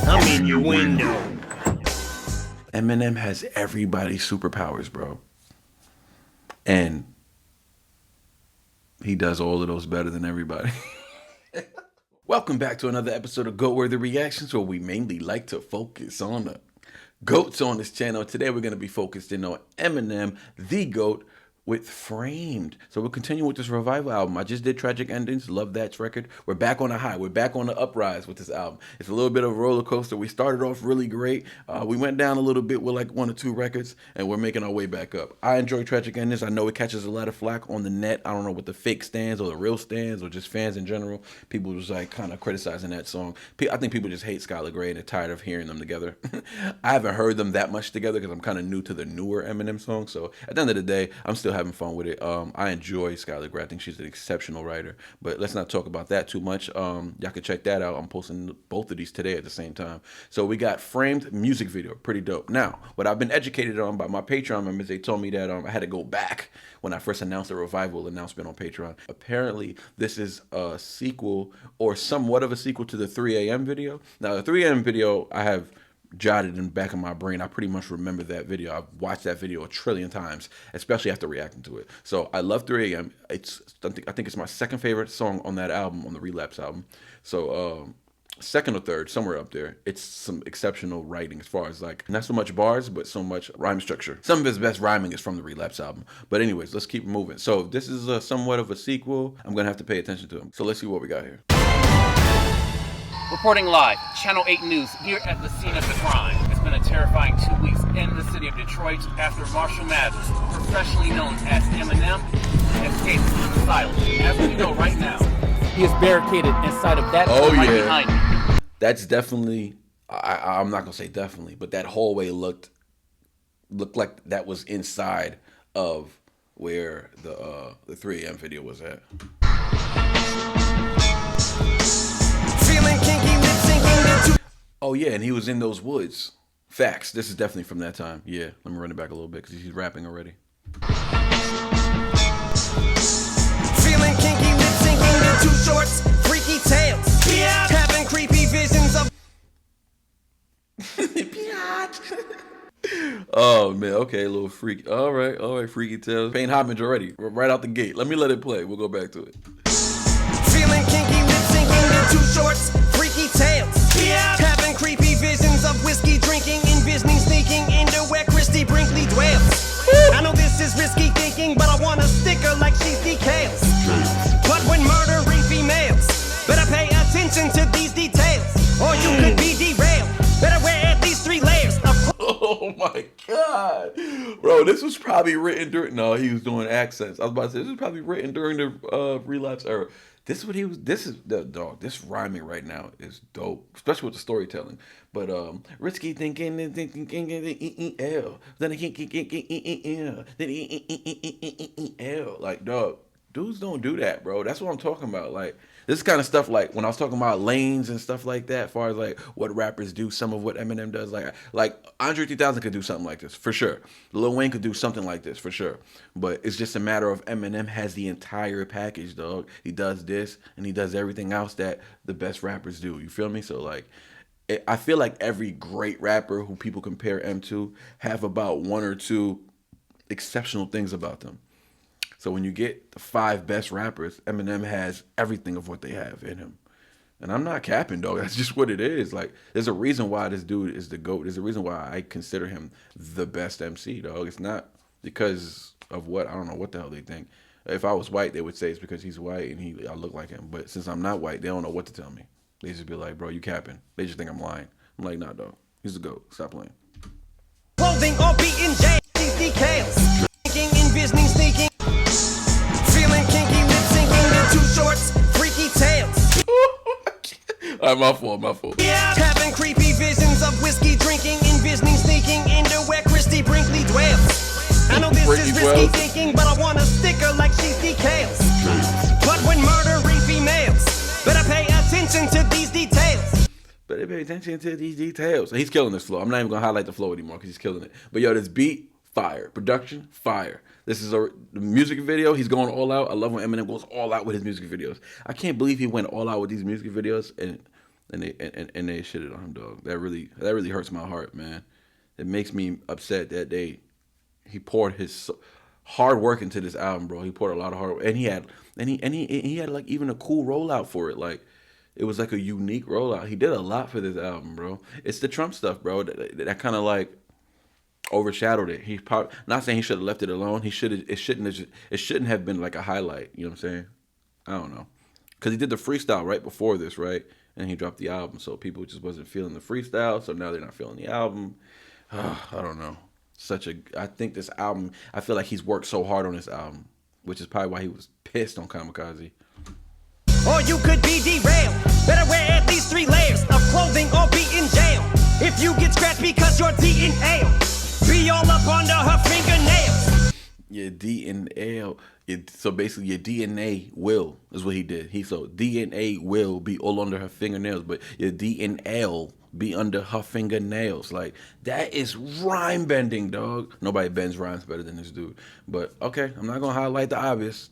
I'm in your window. Eminem has everybody's superpowers, bro. And he does all of those better than everybody. Welcome back to another episode of Goat-Worthy Reactions, where we mainly like to focus on the GOATs on this channel. Today we're going to be focused in on Eminem, the GOAT, with Framed. So we'll continue with this revival album. I just did Tragic Endings, love that record. We're back on the high. We're back on the uprise with this album. It's a little bit of a roller coaster. We started off really great. We went down a little bit with like 1 or 2 records, and we're making our way back up. I enjoy Tragic Endings. I know it catches a lot of flack on the net. I don't know what the fake stands or the real stands or just fans in general. People was like kind of criticizing that song. I think people just hate Skylar Grey and they're tired of hearing them together. I haven't heard them that much together because I'm kind of new to the newer Eminem songs. So at the end of the day, I'm still having fun with it. I enjoy Skylar Grey. I think she's an exceptional writer. But let's not talk about that too much. Y'all can check that out. I'm posting both of these today at the same time. So we got Framed music video. Pretty dope. Now, what I've been educated on by my Patreon members, they told me that I had to go back when I first announced the revival announcement on Patreon. Apparently, this is a sequel or somewhat of a sequel to the 3 a.m. video. Now, the 3 a.m. video, I have jotted in the back of my brain. I pretty much remember that video. I've watched that video a trillion times, especially after reacting to it. So I love 3 a.m. I think it's my second favorite song on that album, on the Relapse album. So second or third, somewhere up there. It's some exceptional writing as far as like, not so much bars, but so much rhyme structure. Some of his best rhyming is from the Relapse album. But anyways, let's keep moving. So this is somewhat of a sequel. I'm going to have to pay attention to him. So let's see what we got here. Reporting live, Channel 8 News, here at the scene of the crime. It's been a terrifying 2 weeks in the city of Detroit after Marshall Mathers, professionally known as Eminem, escaped from the asylum. As we know right now, he is barricaded inside of that right behind me. That's definitely, I'm not going to say definitely, but that hallway looked like that was inside of where the 3 a.m. video was at. Oh yeah, and he was in those woods. Facts. This is definitely from that time. Yeah, let me run it back a little bit because he's rapping already. Feeling kinky, lip syncing in 2 shorts, freaky tales. Yeah. Having creepy visions of. Oh man, okay, a little freaky. All right, freaky tales. Paying homage already, right out the gate. Let me let it play. We'll go back to it. Feeling kinky, lip syncing in 2 shorts, freaky tales. Yeah. Having creepy visions of whiskey drinking in Disney, sneaking into where Christy Brinkley dwells. I know this is risky thinking, but I want a sticker like she's decals. But when murdering females, better pay attention to these details, or you could be derailed. Better wear at least 3 layers of. Oh my God, bro! This was probably written during. No, he was doing accents. I was about to say this was probably written during the Relapse era. This is what he was. This is the dog. This rhyming right now is dope, especially with the storytelling. But risky thinking and thinking L. Then L. Like dog, dudes don't do that, bro. That's what I'm talking about. Like this kind of stuff. Like when I was talking about lanes and stuff like that. As far as like what rappers do, some of what Eminem does. Like Andre 3000 could do something like this for sure. Lil Wayne could do something like this for sure. But it's just a matter of Eminem has the entire package, dog. He does this and he does everything else that the best rappers do. You feel me? So like, I feel like every great rapper who people compare M to have about 1 or 2 exceptional things about them. So when you get the 5 best rappers, Eminem has everything of what they have in him. And I'm not capping, dog. That's just what it is. Like, there's a reason why this dude is the GOAT. There's a reason why I consider him the best MC, dog. It's not because of what, I don't know what the hell they think. If I was white, they would say it's because he's white and I look like him. But since I'm not white, they don't know what to tell me. They just be like, bro, you capping. They just think I'm lying. I'm like, nah, dog. He's the GOAT. Stop playing. Clothing or beating J. These decals. Thinking in business, sneaking. Feeling kinky, lip syncing in 2 shorts, freaky tales. All right, my fault. Yeah. Having creepy visions of whiskey drinking in business, sneaking into where Christy Brinkley dwells. I know this is risky thinking, but I want a sticker like she's decals. But when murdering females, better pay attention to these details. Better pay attention to these details. He's killing this flow. I'm not even gonna highlight the flow anymore because he's killing it. But yo, this beat, fire. Production, fire. This is the music video. He's going all out. I love when Eminem goes all out with his music videos. I can't believe he went all out with these music videos and and they shitted on him, dog. That really hurts my heart, man. It makes me upset that he poured his hard work into this album, bro. He poured a lot of hard work, and he had like even a cool rollout for it. Like it was like a unique rollout. He did a lot for this album, bro. It's the Trump stuff, bro. That kind of like overshadowed it. He probably not saying he should have left it alone. It shouldn't have been like a highlight. You know what I'm saying? I don't know, because he did the freestyle right before this, right? And he dropped the album, so people just wasn't feeling the freestyle. So now they're not feeling the album. I don't know. I think this album. I feel like he's worked so hard on this album, which is probably why he was pissed on Kamikaze. Or you could be derailed. Better wear at least 3 layers of clothing or be in jail. If you get scratched because you're DNA, be all up under her fingernails. Your DNA. So basically, your DNA will is what he did. DNA will be all under her fingernails, but your DNA be under her fingernails. Like that is rhyme bending, dog. Nobody bends rhymes better than this dude. But okay, I'm not gonna highlight the obvious.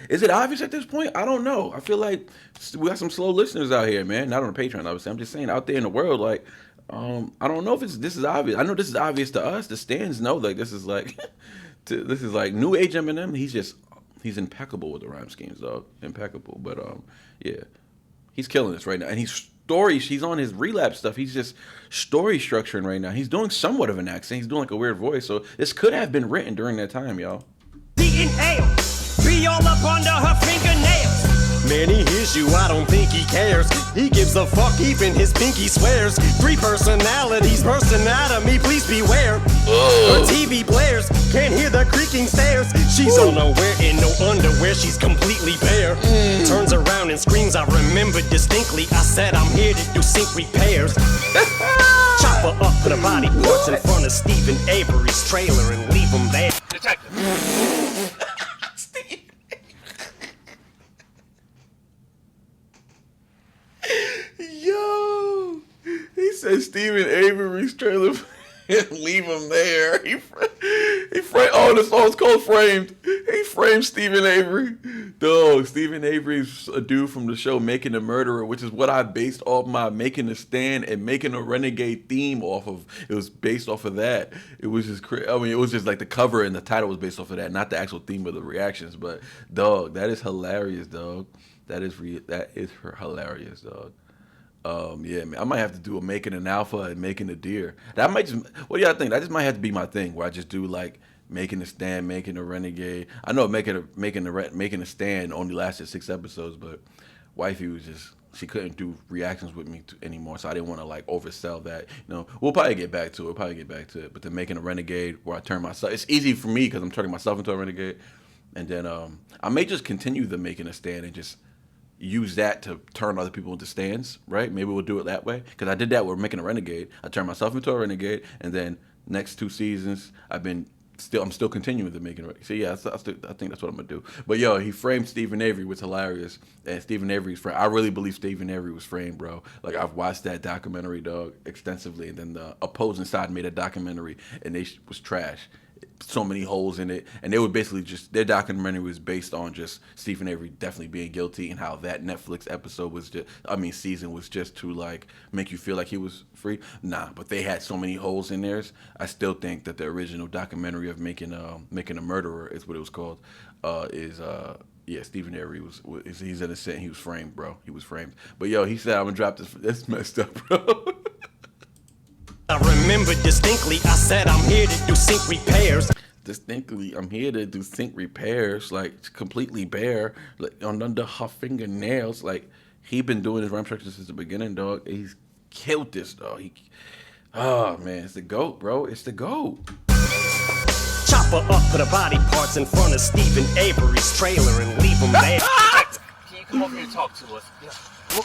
Is it obvious at this point? I don't know. I feel like we got some slow listeners out here, man. Not on the Patreon, obviously. I'm just saying out there in the world, like. I don't know if this is obvious. I know this is obvious to us. The stands know like this is like new age Eminem. He's impeccable with the rhyme schemes, dog. Impeccable. But yeah, he's killing this right now. And he's on his relapse stuff. He's just story structuring right now. He's doing somewhat of an accent. He's doing like a weird voice. So this could have been written during that time, y'all. DNA, be all up under her fingernails. Man, he hears you, I don't think he cares. He gives a fuck, even his pinky swears. 3 personalities, personatomy, please beware. Her TV blares, can't hear the creaking stairs. She's unaware in no underwear, she's completely bare. Turns around and screams, I remember distinctly. I said I'm here to do sink repairs. Chop her up, put her body parts in front of Stephen Avery's trailer and leave him there. Detective. Yo, he said Stephen Avery's trailer and leave him there. He framed. Oh, the song's called Framed. He framed Stephen Avery. Dog, Stephen Avery's a dude from the show Making a Murderer, which is what I based all my Making a Stand and Making a Renegade theme off of. It was based off of that. It was just crazy. I mean, it was just like the cover and the title was based off of that, not the actual theme of the reactions. But dog, that is hilarious, dog. That is hilarious, dog. Yeah, man, I might have to do a Making an Alpha and Making a Deer. That might just, what do y'all think? That just might have to be my thing, where I just do like Making a Stand, Making a Renegade. I know Making a Stand only lasted 6 episodes, but wifey was just, she couldn't do reactions with me anymore, so I didn't want to like oversell that. You know, we'll probably get back to it. But the Making a Renegade, where I turn myself, it's easy for me because I'm turning myself into a renegade, and then I may just continue the Making a Stand and just use that to turn other people into stands, right? Maybe we'll do it that way. Because I did that with Making a Renegade. I turned myself into a renegade, and then next 2 seasons, I'm still continuing to Making a Renegade. So yeah, I think that's what I'm gonna do. But yo, he framed Stephen Avery, was hilarious. And Stephen Avery's framed. I really believe Stephen Avery was framed, bro. Like I've watched that documentary, dog, extensively, and then the opposing side made a documentary, and they was trash. So many holes in it, and they were basically just, their documentary was based on just Stephen Avery definitely being guilty, and how that Netflix episode was just, season was just to like make you feel like he was free. Nah, but they had so many holes in theirs. I still think that the original documentary of Making a Murderer is what it was called. Yeah, Stephen Avery he's innocent. He was framed, bro. He was framed. But yo, he said I'm gonna drop this. That's messed up, bro. I remember distinctly, I said I'm here to do sink repairs. Distinctly, I'm here to do sink repairs, like completely bare, like under her fingernails. Like he been doing his rhyme structure since the beginning, dog. He's killed this, dog. Oh man, it's the GOAT, bro. It's the GOAT. Chop her up, put her body parts in front of Stephen Avery's trailer and leave him there. Can you come over here and talk to us? Yeah.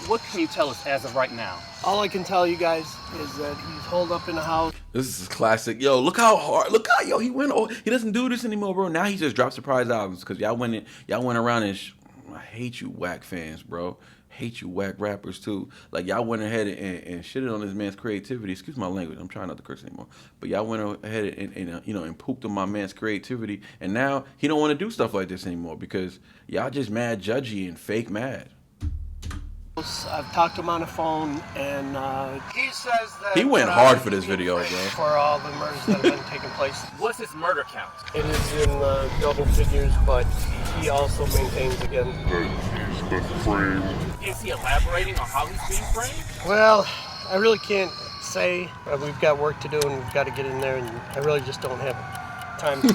What can you tell us as of right now? All I can tell you guys is that he's holed up in the house. This is classic. Yo, look how hard. Look how, yo, he doesn't do this anymore, bro. Now he just drops surprise albums because y'all went around and I hate you whack fans, bro. Hate you whack rappers too. Like y'all went ahead and shitted on this man's creativity. Excuse my language. I'm trying not to curse anymore. But y'all went ahead and pooped on my man's creativity, and now he don't want to do stuff like this anymore because y'all just mad judgy and fake mad. house. I've talked to him on the phone, and he says that He went hard for this video, bro. for all the murders that have been taking place. What's his murder count? It is in double figures, but he also maintains again. He's been framed. Is he elaborating on how he's being framed? Well, I really can't say. We've got work to do, and we've got to get in there, and I really just don't have time to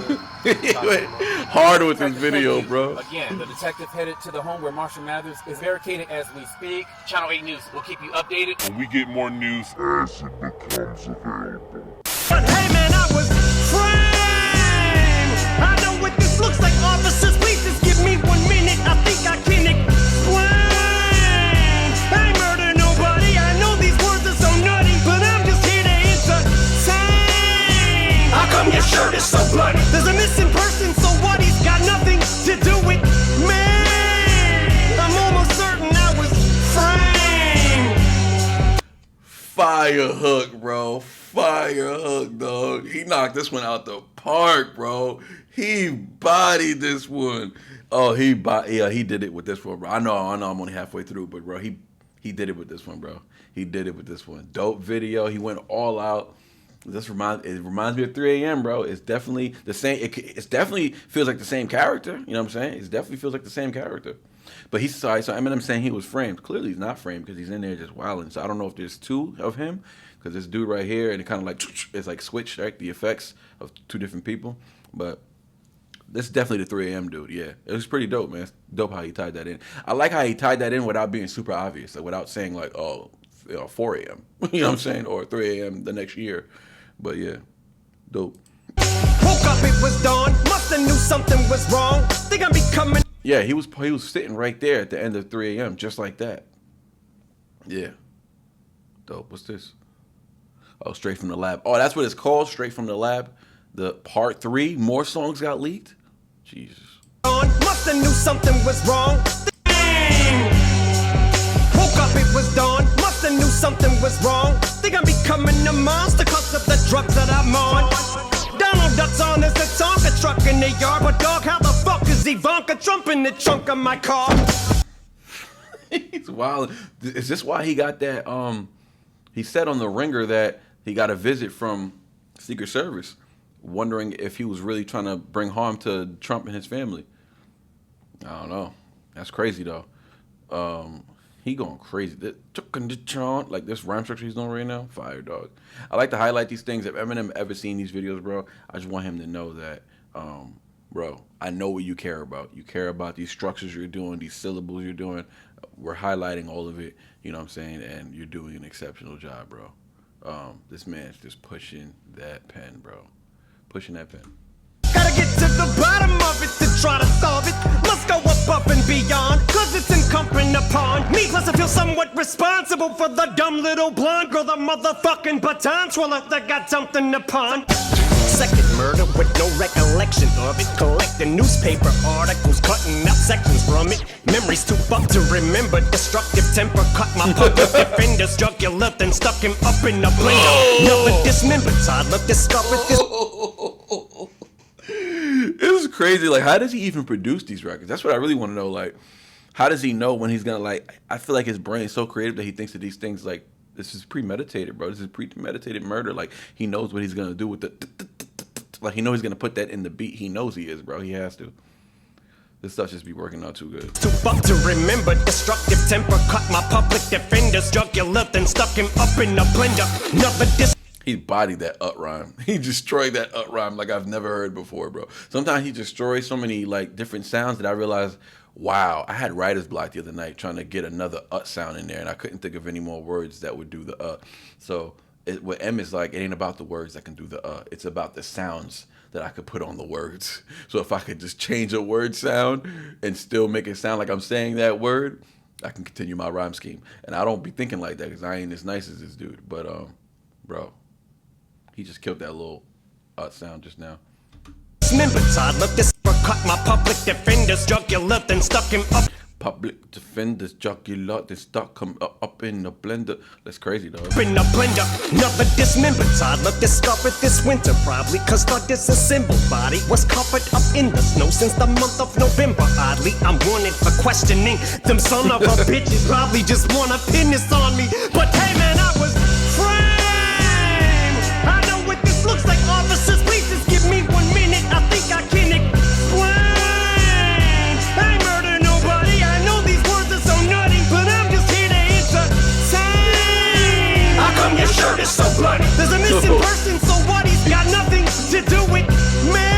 He talk went to him. hard with this video, bro. Again, the detective headed to the home where Marshall Mathers is barricaded as we speak. Channel 8 News will keep you updated. And we get more news as it becomes available. But hey man, I was framed. I know what this looks like, officers. Please just give me 1 minute. I think I can explain. I ain't murder nobody. I know these words are so nutty, but I'm just here to entertain. How come your shirt is so bloody? There's a missing person, so what? He's got nothing to do with me. I'm almost certain I was framed. Fire hook, bro. Fire hook, dog. He knocked this one out the park, bro. He bodied this one. Oh, he did it with this one, bro. I know I'm only halfway through, but bro, he did it with this one, bro. He did it with this one. Dope video. He went all out. It reminds me of 3 a.m., bro. It's definitely the same. It definitely feels like the same character. You know what I'm saying? It definitely feels like the same character. But he's sorry. So Eminem saying he was framed. Clearly, he's not framed because he's in there just wilding. So I don't know if there's two of him because this dude right here and it kind of like it's like switched, right? The effects of two different people. But this is definitely the 3 a.m. dude. Yeah, it was pretty dope, man. It's dope how he tied that in. I like how he tied that in without being super obvious, like without saying like, oh, 4 a.m. You know what I'm saying, or 3 a.m. the next year. But yeah, dope. Woke up, it was dawn. Musta knew something was wrong. Think I'm becoming. Yeah, he was sitting right there at the end of 3 a.m. just like that. Yeah, dope. What's this? Oh, Straight from the Lab. Oh, that's what it's called, Straight from the Lab. The part 3. More songs got leaked. Jesus. Musta knew something was wrong. Woke up, it was dawn. Musta knew something was wrong. Think I'm becoming a monster cause of the drugs that I'm on. Donald Duck's on as a Tonka truck in the yard. But dog, how the fuck is Ivanka Trump in the trunk of my car? He's wild. Is this why he got that? He said on the Ringer that he got a visit from Secret Service, wondering if he was really trying to bring harm to Trump and his family. I don't know. That's crazy though. He going crazy. Like this rhyme structure he's doing right now, fire, dog. I like to highlight these things. If Eminem ever seen these videos, bro, I just want him to know that, bro, I know what you care about. You care about these structures you're doing, these syllables you're doing. We're highlighting all of it, you know what I'm saying? And you're doing an exceptional job, bro. This man's just pushing that pen, bro. Pushing that pen. Gotta get to the bottom of it to try to solve it. Must go above and beyond, cause it's incumbent upon me. Plus I feel somewhat responsible for the dumb little blonde girl, the motherfucking baton twirler that got something upon. Second murder with no recollection of it. Collecting newspaper articles, cutting out sections from it. Memories too fucked to remember. Destructive temper cut my public defender's jugular, then stuck him up in a blender. Never dismembered toddler, discovered this. It was crazy. Like, how does he even produce these records? That's what I really want to know. Like, how does he know when he's gonna like? I feel like his brain is so creative that he thinks that these things like this is premeditated, bro. This is premeditated murder. Like, he knows what he's gonna do with the. Like, he knows he's gonna put that in the beat. He knows he is, bro. He has to. This stuff just be working out too good. Too fucked to remember. Destructive temper cut my public defender's jugular, then stuck him up in a blender. Never He bodied that rhyme. He destroyed that rhyme like I've never heard before, bro. Sometimes he destroys so many like different sounds that I realized, wow, I had writer's block the other night trying to get another sound in there, and I couldn't think of any more words that would do the So what M is like, it ain't about the words that can do the it's about the sounds that I could put on the words. So if I could just change a word sound and still make it sound like I'm saying that word, I can continue my rhyme scheme. And I don't be thinking like that because I ain't as nice as this dude. But bro, he just killed that little sound just now. Dismembered toddler, this cut my public defender's jugular, then stuck him up. Public defenders, jugular, they stuck him up in the blender. That's crazy, though. In a blender, another dismembered toddler discovered this winter, probably cause the disassembled body was covered up in the snow since the month of November. Oddly, I'm wanted for questioning. Them son of a bitches probably just wanna pin this on me. But hey man, I was framed. I know what this looks like, officers. Please just give me 1 minute. I think I can explain. I ain't murder nobody. I know these words are so nutty, but I'm just here to entertain. How come your shirt is so bloody? There's a missing person, so what? He's got nothing to do with me.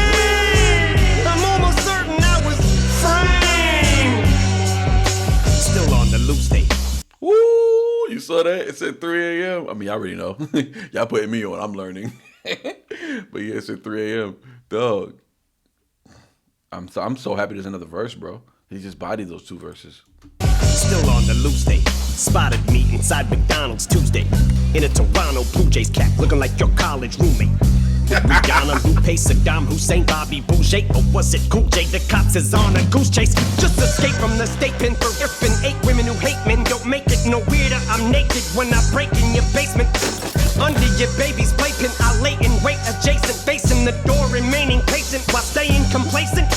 I'm almost certain I was framed. Still on the loose day. Woo! You saw that? It said 3 a.m. I mean, I already know. Y'all putting me on. I'm learning. But yeah, it said 3 a.m. Dog. I'm so happy there's another verse, bro. He just bodied those 2 verses. Still on the loose day. Spotted me inside McDonald's Tuesday. In a Toronto Blue Jays cap, looking like your college roommate. Rihanna, Lupe, Saddam Hussein, Bobby Boucher, or was it Cool J? The cops is on a goose chase. Just escape from the state pen for ripping 8 women who hate men. Don't make it no weirder. I'm naked when I break in your basement. Under your baby's playpen, I lay in wait adjacent, facing the door, remaining patient while staying complacent.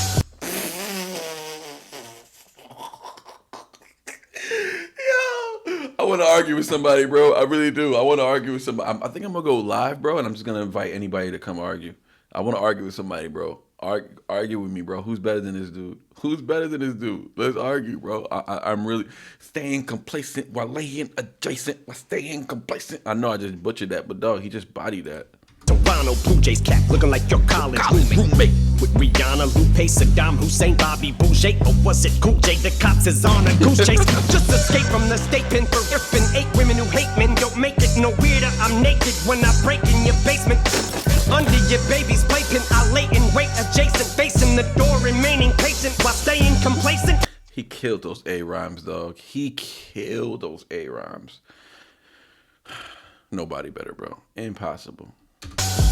I want to argue with somebody, bro. I really do. I want to argue with somebody. I think I'm going to go live, bro, and I'm just going to invite anybody to come argue. I want to argue with somebody, bro. Argue with me, bro. Who's better than this dude? Who's better than this dude? Let's argue, bro. I'm really staying complacent while laying adjacent while staying complacent. I know I just butchered that, but dog, he just bodied that. Toronto Blue Jays cap, looking like your college roommate. With Rihanna, Lupe, Saddam Hussein, Bobby Boucher, or was it Cool J? The cops is on a goose chase. Just escape from the state pen for ripping 8 women who hate men. Don't make it no weirder. I'm naked when I break in your basement. Under your baby's playpen, I lay in wait adjacent, facing the door, remaining patient while staying complacent. He killed those A rhymes, dog. He killed those A rhymes. Nobody better, bro. Impossible.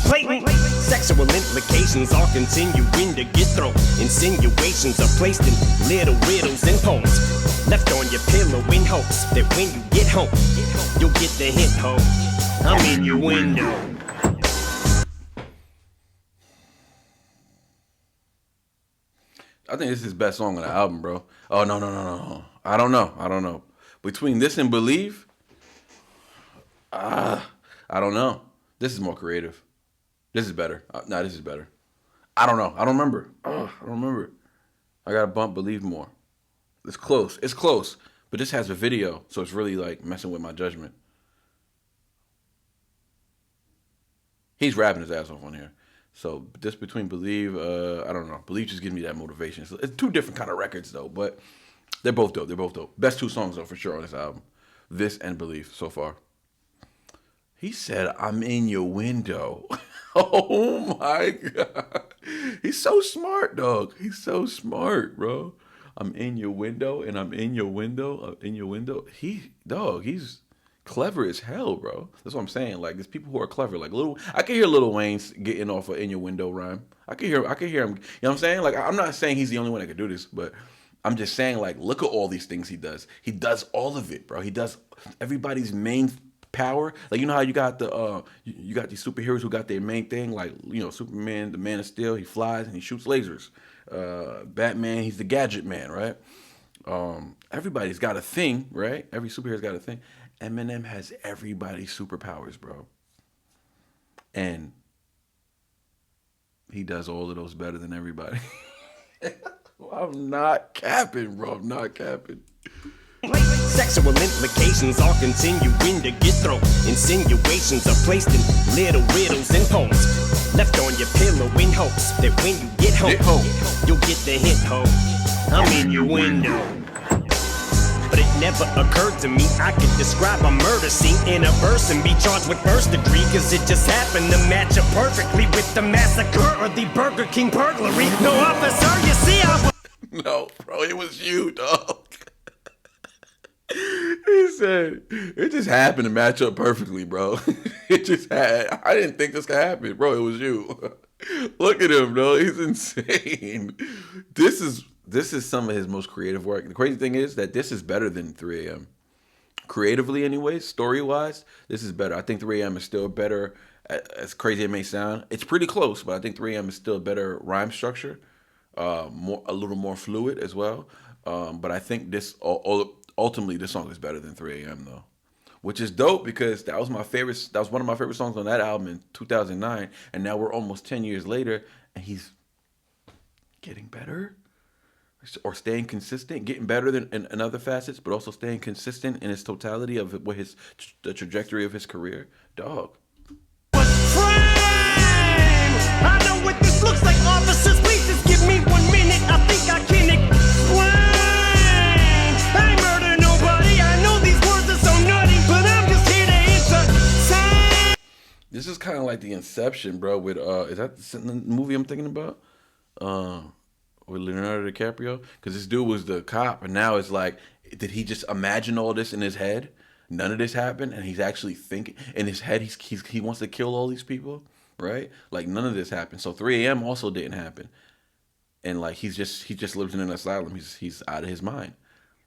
Blatant sexual implications all continuing to get thrown. Insinuations are placed in little riddles and poems, left on your pillow in hopes that when you get home, you'll get the hint, ho. I'm in your window. I think this is his best song on the album, bro. Oh, no. I don't know. Between this and Believe, I don't know. This is more creative. This is better. This is better. I don't know. I don't remember. I don't remember. I gotta bump Believe more. It's close. But this has a video, so it's really like messing with my judgment. He's rapping his ass off on here. So this between Believe, I don't know. Believe just gives me that motivation. So it's 2 different kind of records though, but they're both dope. Best 2 songs though for sure on this album. This and Believe so far. He said, "I'm in your window." Oh my God. He's so smart, dog. He's so smart, bro. I'm in your window and I'm in your window. He's clever as hell, bro. That's what I'm saying. Like, there's people who are clever. Like I can hear Lil Wayne getting off of "In Your Window" rhyme. I can hear him. You know what I'm saying? Like, I'm not saying he's the only one that can do this, but I'm just saying, like, look at all these things he does. He does all of it, bro. He does everybody's main power. Like, you know how you got you got these superheroes who got their main thing, like, you know, Superman, the Man of Steel, he flies and he shoots lasers. Batman, he's the gadget man, right? Everybody's got a thing, right? Every superhero's got a thing. Eminem has everybody's superpowers, bro. And he does all of those better than everybody. I'm not capping, bro. I'm not capping. Sexual implications all continuing to get thrown. Insinuations are placed in little riddles and poems, left on your pillow in hopes that when you get home, you'll get the hint, ho. I'm in your window. But it never occurred to me I could describe a murder scene in a verse and be charged with first degree, cause it just happened to match up perfectly with the massacre or the Burger King burglary. No, officer, you see No, bro, it was you, dog. He said, it just happened to match up perfectly, bro. It just had. I didn't think this could happen, bro. It was you. Look at him, though. He's insane. This is some of his most creative work. The crazy thing is that this is better than 3 a.m. Creatively, anyways, story-wise, this is better. I think 3 a.m. is still better. As crazy as it may sound, it's pretty close, but I think 3 a.m. is still a better rhyme structure, a little more fluid as well. But I think this ultimately this song is better than 3 a.m. though, which is dope because that was my favorite. That was one of my favorite songs on that album in 2009, and now we're almost 10 years later, and he's getting better or staying consistent, getting better than in other facets, but also staying consistent in his totality of what the trajectory of his career. Dog. I know what this looks like, officers. Please just give me 1 minute. I think I can explain. I murder nobody. I know these words are so nutty, but I'm just here to entertain. This is kind of like the Inception, bro. With is that the movie I'm thinking about? With Leonardo DiCaprio, because this dude was the cop, and now it's like, did he just imagine all this in his head? None of this happened, and he's actually thinking in his head. He wants to kill all these people, right? Like none of this happened. So 3 a.m. also didn't happen, and like he just lives in an asylum. He's out of his mind,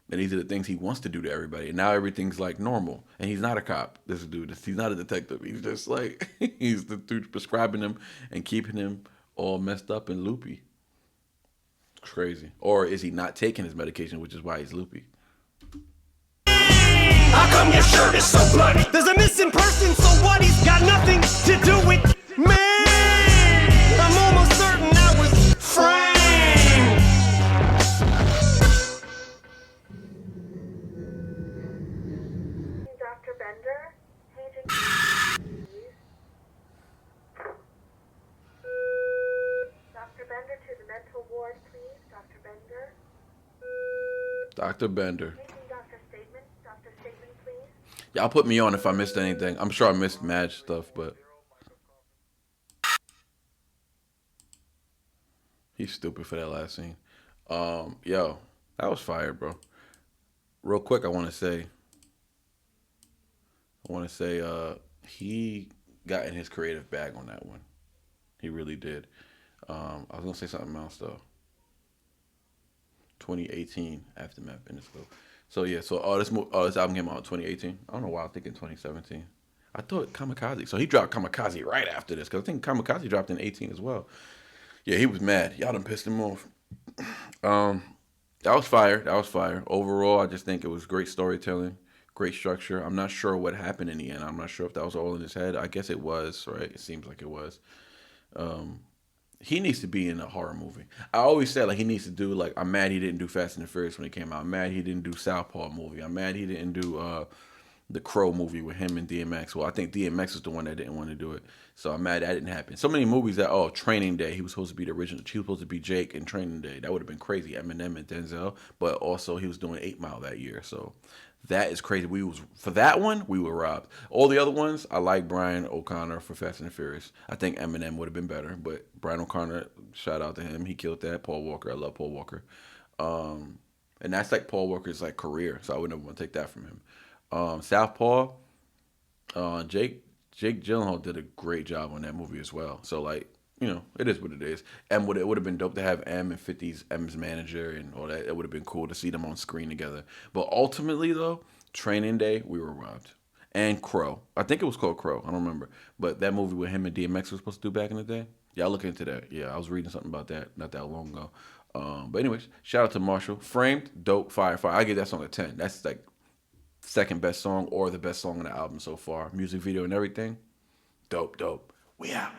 and these are the things he wants to do to everybody. And now everything's like normal, and he's not a cop. This dude, he's not a detective. He's just like he's the dude prescribing him and keeping him all messed up and loopy. Crazy. Or is he not taking his medication, which is why he's loopy? How come your shirt is so bloody? There's a missing person, so what? He's got nothing to do with me. I'm almost certain I was framed. Dr. Bender, paging. Dr. Bender to the mental ward, please. Dr. Bender. Dr. Bender. Taking Dr. Statement. Dr. Statement, please. Y'all put me on if I missed anything. I'm sure I missed mad stuff, but he's stupid for that last scene. Yo, that was fire, bro. Real quick, I want to say he got in his creative bag on that one. He really did. I was gonna say something else though. 2018 Aftermath in the scope. So yeah, so this album came out in 2018. I don't know why I'm thinking 2017. I thought Kamikaze. So he dropped Kamikaze right after this because I think Kamikaze dropped in 18 as well. Yeah, he was mad. Y'all done pissed him off. That was fire. That was fire. Overall, I just think it was great storytelling, great structure. I'm not sure what happened in the end. I'm not sure if that was all in his head. I guess it was, right? It seems like it was. He needs to be in a horror movie. I always said like he needs to do like, I'm mad he didn't do Fast and the Furious when he came out. I'm mad he didn't do Southpaw movie. I'm mad he didn't do the Crow movie with him and DMX. Well, I think DMX was the one that didn't want to do it. So I'm mad that didn't happen. So many movies that, Training Day, he was supposed to be the original. He was supposed to be Jake in Training Day. That would have been crazy. Eminem and Denzel. But also he was doing 8 Mile that year. So that is crazy. For that one, we were robbed. All the other ones, I like Brian O'Connor for Fast and the Furious. I think Eminem would have been better. But Brian O'Connor, shout out to him. He killed that. Paul Walker, I love Paul Walker. And that's like Paul Walker's like career. So I would never want to take that from him. Southpaw, Jake Gyllenhaal did a great job on that movie as well. So like, it is what it is. And it would have been dope to have M's manager and all that. It would have been cool to see them on screen together. But ultimately though, Training Day, we were robbed. And Crow. I think it was called Crow. I don't remember. But that movie with him and DMX was supposed to do back in the day. Y'all look into that. Yeah, I was reading something about that not that long ago. But anyways, shout out to Marshall. Framed, dope, fire. I give that song a 10. That's like second best song or the best song on the album so far. Music video and everything. Dope. We out.